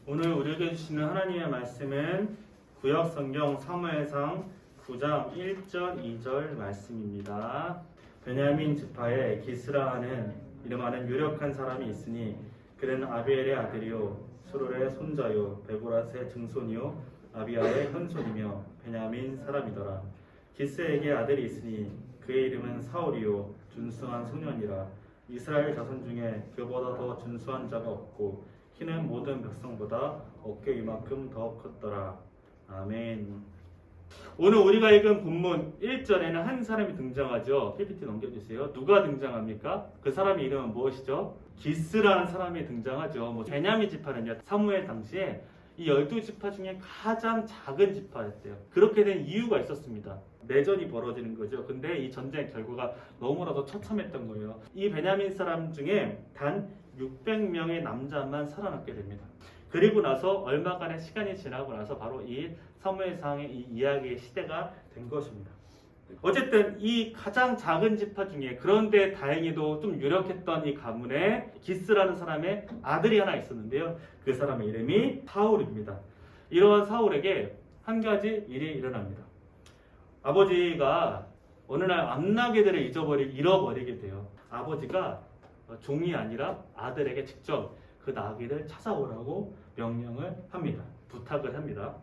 오늘 우리에게 주시는 하나님의 말씀은 구약 성경 사무엘상 9장 1절 2절 말씀입니다. 베냐민 지파에 기스라하는 이름하는 유력한 사람이 있으니 그는 아비엘의 아들이요 수롤의 손자요 베고라스의 증손이요 아비아의 현손이며 베냐민 사람이더라. 기스에게 아들이 있으니 그의 이름은 사울이요 준수한 소년이라. 이스라엘 자손 중에 그보다 더 준수한 자가 없고 키는 모든 백성보다 어깨 이만큼 더 컸더라. 아멘. 오늘 우리가 읽은 본문 1절에는 한 사람이 등장하죠. PPT 넘겨주세요. 누가 등장합니까? 그 사람의 이름은 무엇이죠? 기스라는 사람이 등장하죠. 베냐민 지파는요, 사무엘 당시에 이 12지파 중에 가장 작은 지파였대요. 그렇게 된 이유가 있었습니다. 내전이 벌어지는 거죠. 근데 이 전쟁의 결과가 너무나도 처참했던 거예요. 이 베냐민 사람 중에 단 600명의 남자만 살아남게 됩니다. 그리고 나서 얼마간의 시간이 지나고 나서 바로 이 사무엘상의 이 이야기의 시대가 된 것입니다. 어쨌든 이 가장 작은 지파 중에 그런데 다행히도 좀 유력했던 이 가문에 기스라는 사람의 아들이 하나 있었는데요. 그 사람의 이름이 사울입니다. 이러한 사울에게 한 가지 일이 일어납니다. 아버지가 어느 날 암나귀들을 잃어버리게 돼요. 아버지가 종이 아니라 아들에게 직접 그 나귀를 찾아오라고 명령을 합니다. 부탁을 합니다.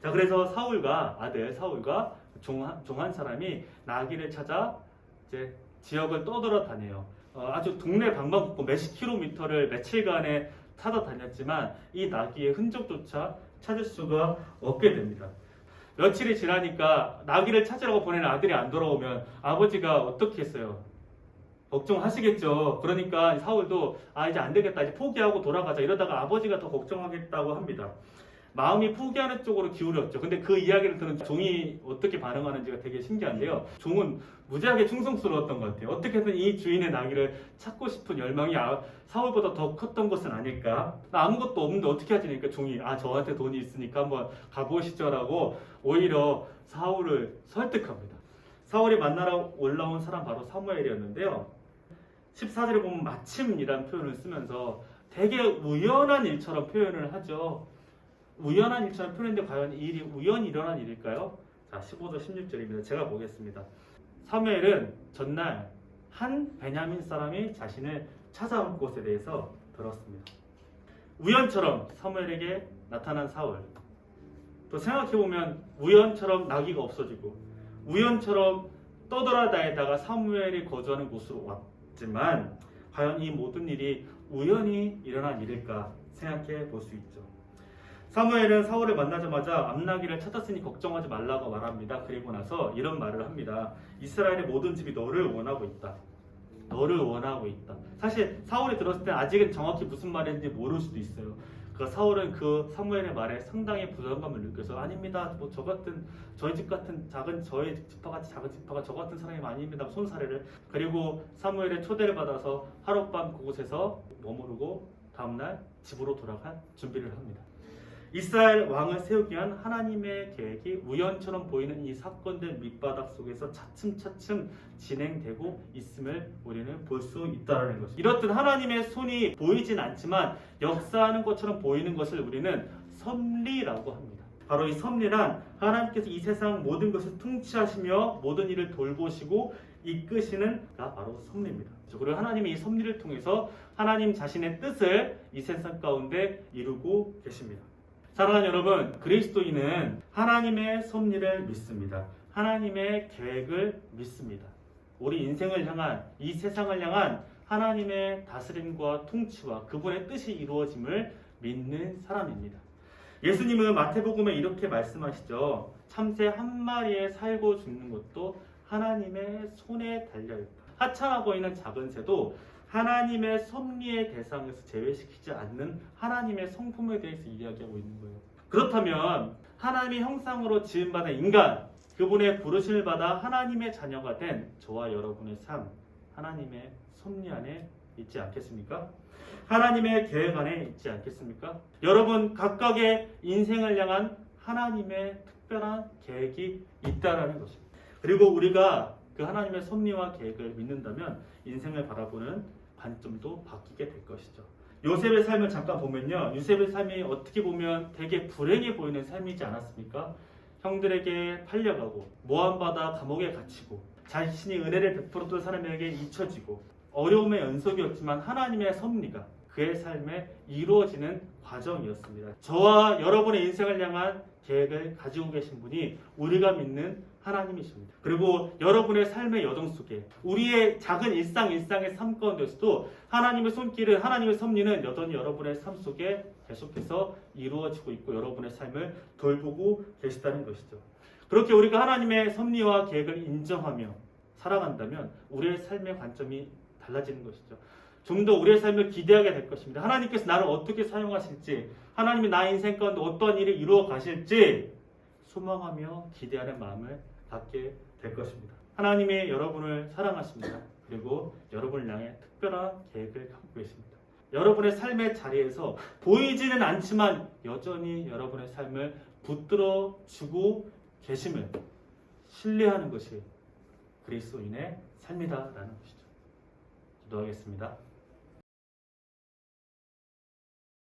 자, 그래서 사울과 종 한 사람이 나귀를 찾아 이제 지역을 떠돌아다녀요. 아주 동네 방방곡곡 몇십 킬로미터를 며칠간에 찾아다녔지만 이 나귀의 흔적조차 찾을 수가 없게 됩니다. 며칠이 지나니까 나귀를 찾으라고 보낸 아들이 안 돌아오면 아버지가 어떻게 했어요? 걱정하시겠죠. 그러니까 사울도 이제 안 되겠다, 이제 포기하고 돌아가자 이러다가 아버지가 더 걱정하겠다고 합니다. 마음이 포기하는 쪽으로 기울였죠. 근데 그 이야기를 들은 종이 어떻게 반응하는지가 되게 신기한데요. 종은 무지하게 충성스러웠던 것 같아요. 어떻게든 이 주인의 나귀를 찾고 싶은 열망이 사울보다 더 컸던 것은 아닐까. 나 아무것도 없는데 어떻게 하지니까 종이 저한테 돈이 있으니까 한번 가보시죠라고 오히려 사울을 설득합니다. 사울이 만나러 올라온 사람 바로 사무엘이었는데요. 14절에 보면 마침이라는 표현을 쓰면서 되게 우연한 일처럼 표현을 하죠. 우연한 일처럼 표현했는데 과연 이 일이 우연히 일어난 일일까요? 자, 15절 16절입니다. 제가 보겠습니다. 사무엘은 전날 한 베냐민 사람이 자신을 찾아온 것에 대해서 들었습니다. 우연처럼 사무엘에게 나타난 사울. 또 생각해보면 우연처럼 나귀가 없어지고 우연처럼 떠돌아다니다가 사무엘이 거주하는 곳으로 왔지만 과연 이 모든 일이 우연히 일어난 일일까 생각해 볼 수 있죠. 사무엘은 사울을 만나자마자 암나귀를 찾았으니 걱정하지 말라고 말합니다. 그리고 나서 이런 말을 합니다. 이스라엘의 모든 집이 너를 원하고 있다. 너를 원하고 있다. 사실 사울이 들었을 때 아직은 정확히 무슨 말인지 모를 수도 있어요. 사울은 그 사무엘의 말에 상당히 부담감을 느껴서 아닙니다. 저희 집 같은 저희 지파같이 작은 지파가 저 같은 사람이 아닙니다. 손사래를. 그리고 사무엘의 초대를 받아서 하룻밤 그곳에서 머무르고 다음날 집으로 돌아갈 준비를 합니다. 이스라엘 왕을 세우기 위한 하나님의 계획이 우연처럼 보이는 이 사건들 밑바닥 속에서 차츰차츰 진행되고 있음을 우리는 볼 수 있다는 것입니다. 이렇듯 하나님의 손이 보이진 않지만 역사하는 것처럼 보이는 것을 우리는 섭리라고 합니다. 바로 이 섭리란 하나님께서 이 세상 모든 것을 통치하시며 모든 일을 돌보시고 이끄시는 바로 섭리입니다. 그리고 하나님이 이 섭리를 통해서 하나님 자신의 뜻을 이 세상 가운데 이루고 계십니다. 사랑하는 여러분, 그리스도인은 하나님의 섭리를 믿습니다. 하나님의 계획을 믿습니다. 우리 인생을 향한, 이 세상을 향한 하나님의 다스림과 통치와 그분의 뜻이 이루어짐을 믿는 사람입니다. 예수님은 마태복음에 이렇게 말씀하시죠. 참새 한 마리에 살고 죽는 것도 하나님의 손에 달려있다. 하찮아 보이는 작은 새도 하나님의 섭리의 대상에서 제외시키지 않는 하나님의 성품에 대해서 이야기하고 있는 거예요. 그렇다면 하나님의 형상으로 지음받은 인간, 그분의 부르심을 받아 하나님의 자녀가 된 저와 여러분의 삶, 하나님의 섭리 안에 있지 않겠습니까? 하나님의 계획 안에 있지 않겠습니까? 여러분 각각의 인생을 향한 하나님의 특별한 계획이 있다라는 것입니다. 그리고 우리가 그 하나님의 섭리와 계획을 믿는다면 인생을 바라보는 관점도 바뀌게 될 것이죠. 요셉의 삶을 잠깐 보면요. 요셉의 삶이 어떻게 보면 되게 불행해 보이는 삶이지 않았습니까? 형들에게 팔려가고 모함받아 감옥에 갇히고 자신이 은혜를 베풀었던 사람에게 잊혀지고 어려움의 연속이었지만 하나님의 섭리가 그의 삶에 이루어지는 과정이었습니다. 저와 여러분의 인생을 향한 계획을 가지고 계신 분이 우리가 믿는 하나님이십니다. 그리고 여러분의 삶의 여정 속에 우리의 작은 일상의 삶 가운데서도 하나님의 손길은 하나님의 섭리는 여전히 여러분의 삶 속에 계속해서 이루어지고 있고 여러분의 삶을 돌보고 계시다는 것이죠. 그렇게 우리가 하나님의 섭리와 계획을 인정하며 살아간다면 우리의 삶의 관점이 달라지는 것이죠. 좀 더 우리의 삶을 기대하게 될 것입니다. 하나님께서 나를 어떻게 사용하실지, 하나님이 나의 인생 가운데 어떠한 일을 이루어 가실지 소망하며 기대하는 마음을 갖게 될 것입니다. 하나님이 여러분을 사랑하십니다. 그리고 여러분을 향해 특별한 계획을 갖고 계십니다. 여러분의 삶의 자리에서 보이지는 않지만 여전히 여러분의 삶을 붙들어 주고 계심을 신뢰하는 것이 그리스도인의 삶이다라는 것이죠. 기도하겠습니다.